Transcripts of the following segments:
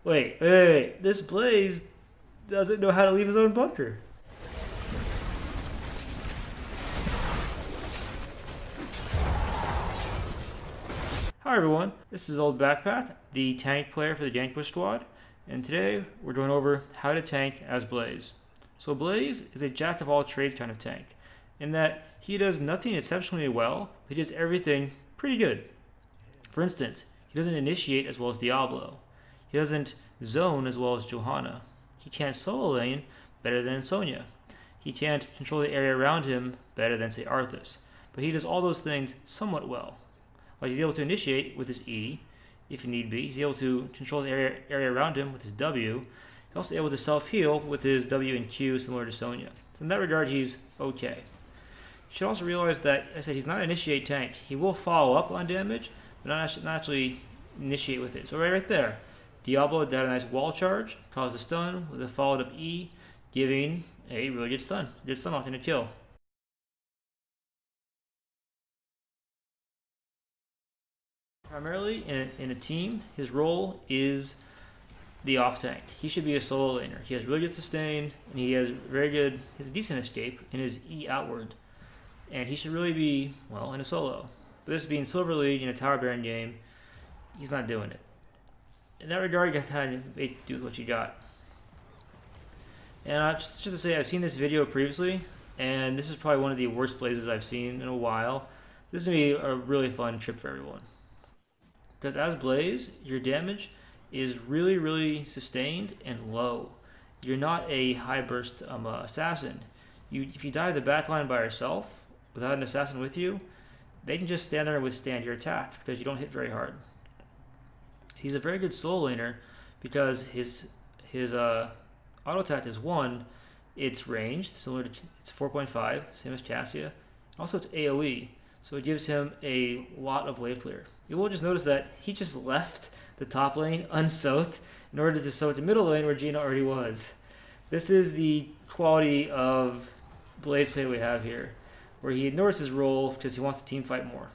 Wait. This Blaze doesn't know how to leave his own bunker. Hi everyone, this is Oldbackpac, the tank player for the Gankbush squad, and today we're going over how to tank as Blaze. So Blaze is a jack of all trades kind of tank, in that he does nothing exceptionally well, but he does everything pretty good. For instance, he doesn't initiate as well as Diablo. He doesn't zone as well as Johanna. He can't solo lane better than Sonya. He can't control the area around him better than, say, Arthas. But he does all those things somewhat well. Like he's able to initiate with his E, if need be. He's able to control the area around him with his W. He's also able to self-heal with his W and Q, similar to Sonya. So in that regard, he's okay. You should also realize that, as I said, he's not an initiate tank. He will follow up on damage, but not actually initiate with it. So right there, Diablo had a nice wall charge, caused a stun with a followed up E, giving a really good stun. Good stun lock and a kill. Primarily in a team, his role is the off tank. He should be a solo laner. He has really good sustain, and he has a decent escape in his E outward. And he should really be, well, in a solo. But this being Silver League in a Tower Baron game, he's not doing it. In that regard, you kind of do with what you got. And just to say, I've seen this video previously, and this is probably one of the worst Blazes I've seen in a while. This is going to be a really fun trip for everyone. Because as Blaze, your damage is really sustained and low. You're not a high burst assassin. If you dive the backline by yourself, without an assassin with you, they can just stand there and withstand your attack because you don't hit very hard. He's a very good solo laner because his auto attack is 1, it's ranged, similar to it's 4.5, same as Cassia. Also it's AoE. So it gives him a lot of wave clear. You will just notice that he just left the top lane unsoaked in order to soak the middle lane where Gina already was. This is the quality of Blaze play we have here, where he ignores his role because he wants to team fight more.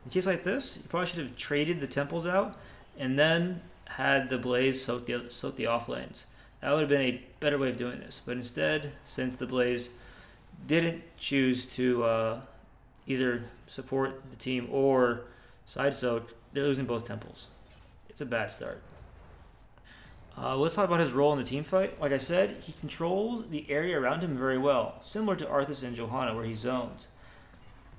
In case like this, you probably should have traded the temples out and then had the Blaze soak the off lanes. That would have been a better way of doing this. But instead, since the Blaze didn't choose to either support the team or side soak, they're losing both temples. It's a bad start. Let's talk about his role in the team fight. Like I said, he controls the area around him very well, similar to Arthas and Johanna where he zones,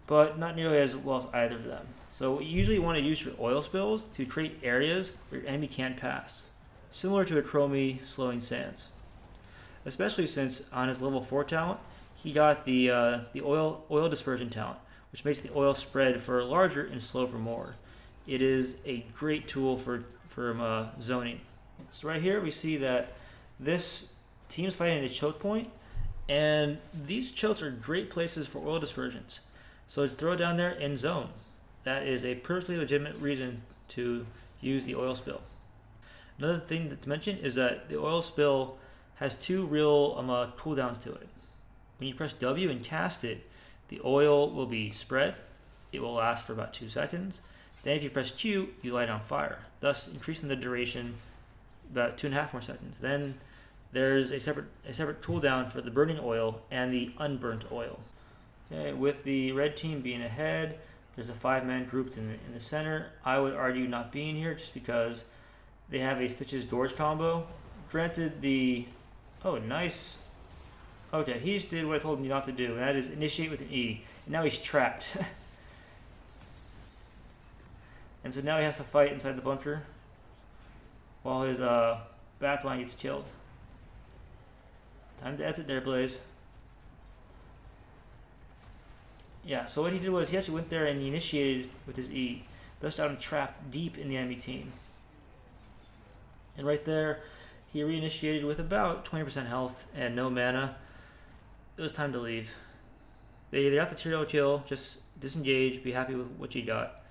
but not nearly as well as either of them. So you usually want to use your oil spills to create areas where your enemy can't pass, similar to a Chromie slowing sands. Especially since on his level 4 talent, he got the oil dispersion talent, which makes the oil spread for larger and slow for more. It is a great tool for zoning. So right here we see that this team's fighting at a choke point, and these chokes are great places for oil dispersions. So let's throw it down there and zone. That is a perfectly legitimate reason to use the oil spill. Another thing to mention is that the oil spill has 2 real cooldowns to it. When you press W and cast it, the oil will be spread. It will last for about 2 seconds. Then if you press Q, you light on fire, thus increasing the duration about 2.5 more seconds. Then there's a separate cooldown for the burning oil and the unburnt oil. Okay, with the red team being ahead, there's a 5-man grouped in the center. I would argue not being here just because they have a Stitches Gorge combo. Granted, oh, nice. Okay, he just did what I told him not to do, and that is initiate with an E. And now he's trapped. And so now he has to fight inside the bunker while his backline gets killed. Time to exit there, Blaze. Yeah, so what he did was he actually went there and he initiated with his E. Thus got him trapped deep in the enemy team. And right there, he reinitiated with about 20% health and no mana. It was time to leave. They got the tier kill, just disengage, be happy with what you got.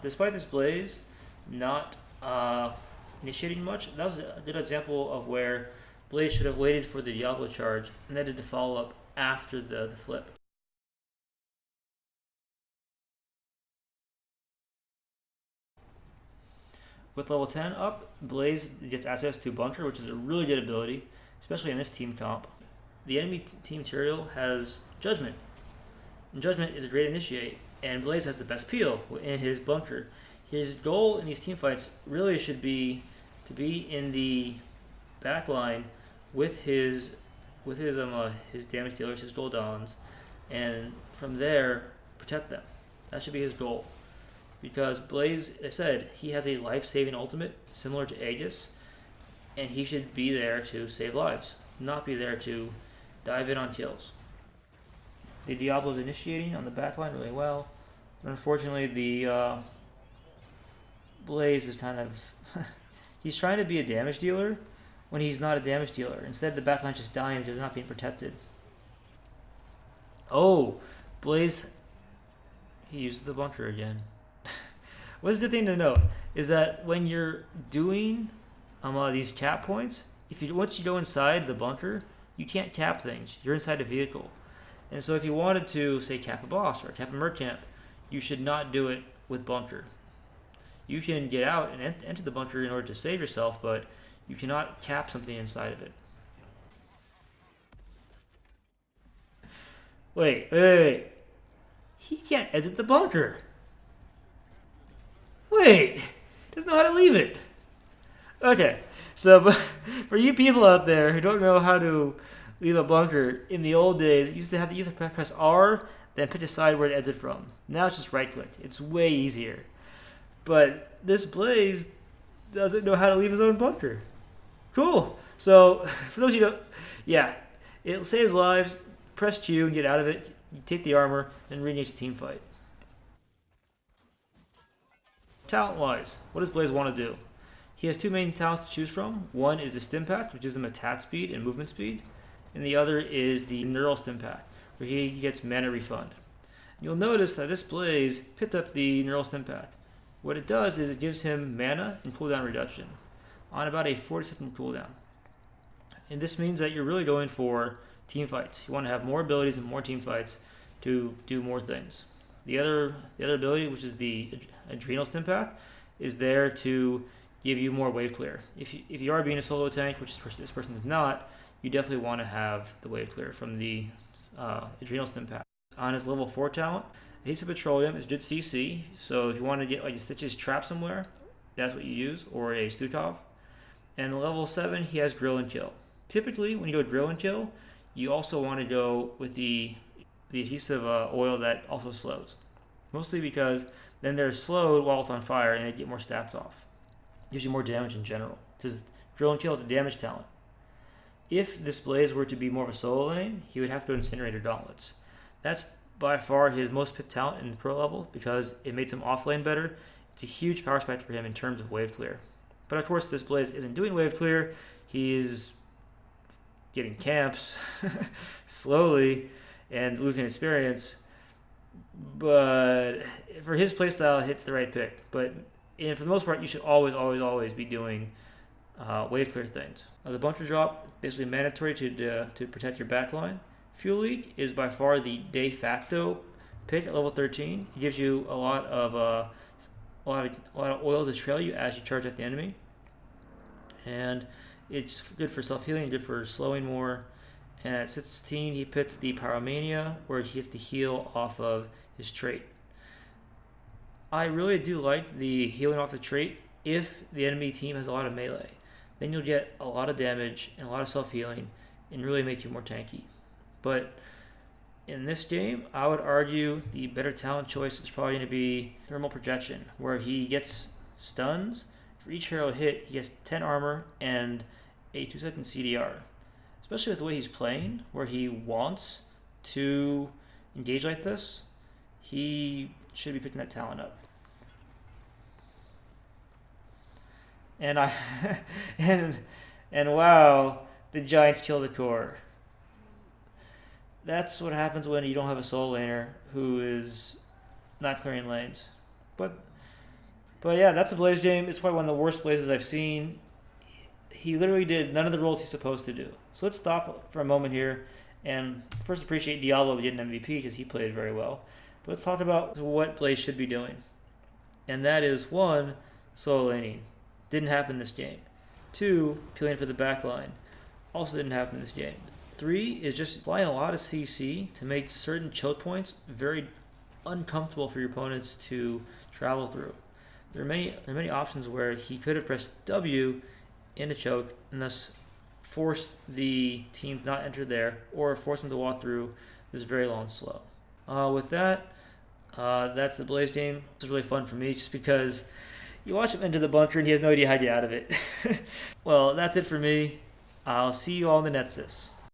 Despite this Blaze not initiating much, that was a good example of where Blaze should have waited for the Diablo charge and then did the follow up after the flip. With level 10 up, Blaze gets access to Bunker, which is a really good ability, especially in this team comp. The enemy team material has Judgment, and Judgment is a great initiate, and Blaze has the best peel in his Bunker. His goal in these team fights really should be to be in the back line with his damage dealers, his Goldons, and from there protect them. That should be his goal. Because Blaze, I said, he has a life-saving ultimate similar to Aegis, and he should be there to save lives, not be there to dive in on kills. The Diablo's initiating on the backline really well, but unfortunately the Blaze is kind of he's trying to be a damage dealer when he's not a damage dealer. Instead, the backline's just dying because they're not being protected. Oh, Blaze, he used the Bunker again. What's a good thing to note is that when you're doing these cap points, once you go inside the Bunker, you can't cap things. You're inside a vehicle. And so if you wanted to, say, cap a boss or cap a mercamp, you should not do it with Bunker. You can get out and enter the Bunker in order to save yourself, but you cannot cap something inside of it. Wait. He can't exit the Bunker. Wait, he doesn't know how to leave it. Okay, so for you people out there who don't know how to leave a bunker, in the old days, you used to have to either press R, then pick a side where to exit from. Now it's just right click. It's way easier. But this Blaze doesn't know how to leave his own bunker. Cool. So for those of you who don't, yeah, it saves lives. Press Q and get out of it. You take the armor, then re-engage the team fight. Talent-wise, what does Blaze want to do? He has two main talents to choose from. One is the Stim Pack, which gives him attack speed and movement speed. And the other is the Neural Stim Pack, where he gets mana refund. You'll notice that this Blaze picked up the Neural Stim Pack. What it does is it gives him mana and cooldown reduction on about a 40-second cooldown. And this means that you're really going for team fights. You want to have more abilities and more team fights to do more things. The other ability, which is the Adrenal Stim Pack, is there to give you more wave clear. If you are being a solo tank, which this person is not, you definitely want to have the wave clear from the Adrenal Stim Pack. On his level 4 talent, Adhesive Petroleum is good CC, so if you want to get like a Stitches trap somewhere, that's what you use, or a Stukov. And level 7, he has Drill and Kill. Typically, when you go Drill and Kill, you also want to go with the adhesive oil that also slows. Mostly because then they're slowed while it's on fire and they get more stats off. Gives you more damage in general. Because Drill and Kill is a damage talent. If this Blaze were to be more of a solo lane, he would have to Incinerator Gauntlets. That's by far his most picked talent in the pro level because it makes him off lane better. It's a huge power spec for him in terms of wave clear. But of course this Blaze isn't doing wave clear. He's getting camps slowly and losing experience. But for his playstyle, it's the right pick. But for the most part, you should always be doing wave clear things. The bunker drop, basically mandatory to protect your backline. Fuel leak is by far the de facto pick at level 13. It gives you a lot of oil to trail you as you charge at the enemy, and it's good for self-healing, good for slowing more. And at 16, he picks the Pyromania, where he gets to heal off of his trait. I really do like the healing off the trait if the enemy team has a lot of melee. Then you'll get a lot of damage and a lot of self-healing and really make you more tanky. But in this game, I would argue the better talent choice is probably going to be Thermal Projection, where he gets stuns. For each hero hit, he gets 10 armor and a 2-second CDR. Especially with the way he's playing, where he wants to engage like this, he should be picking that talent up. And and wow, the Giants kill the core. That's what happens when you don't have a solo laner who is not clearing lanes. But yeah, that's a Blaze game. It's probably one of the worst Blazes I've seen. He literally did none of the roles he's supposed to do. So let's stop for a moment here and first appreciate Diablo getting MVP because he played very well. But let's talk about what Blaze should be doing. And that is, one, solo laning. Didn't happen this game. 2, peeling for the back line. Also didn't happen this game. 3 is just flying a lot of CC to make certain choke points very uncomfortable for your opponents to travel through. There are many options where he could have pressed W in a choke and thus forced the team to not enter there, or forced them to walk through this very long slow. With that, that's the Blaze game. It's really fun for me just because you watch him enter the bunker and he has no idea how to get out of it. Well, that's it for me. I'll see you all in the Netsys.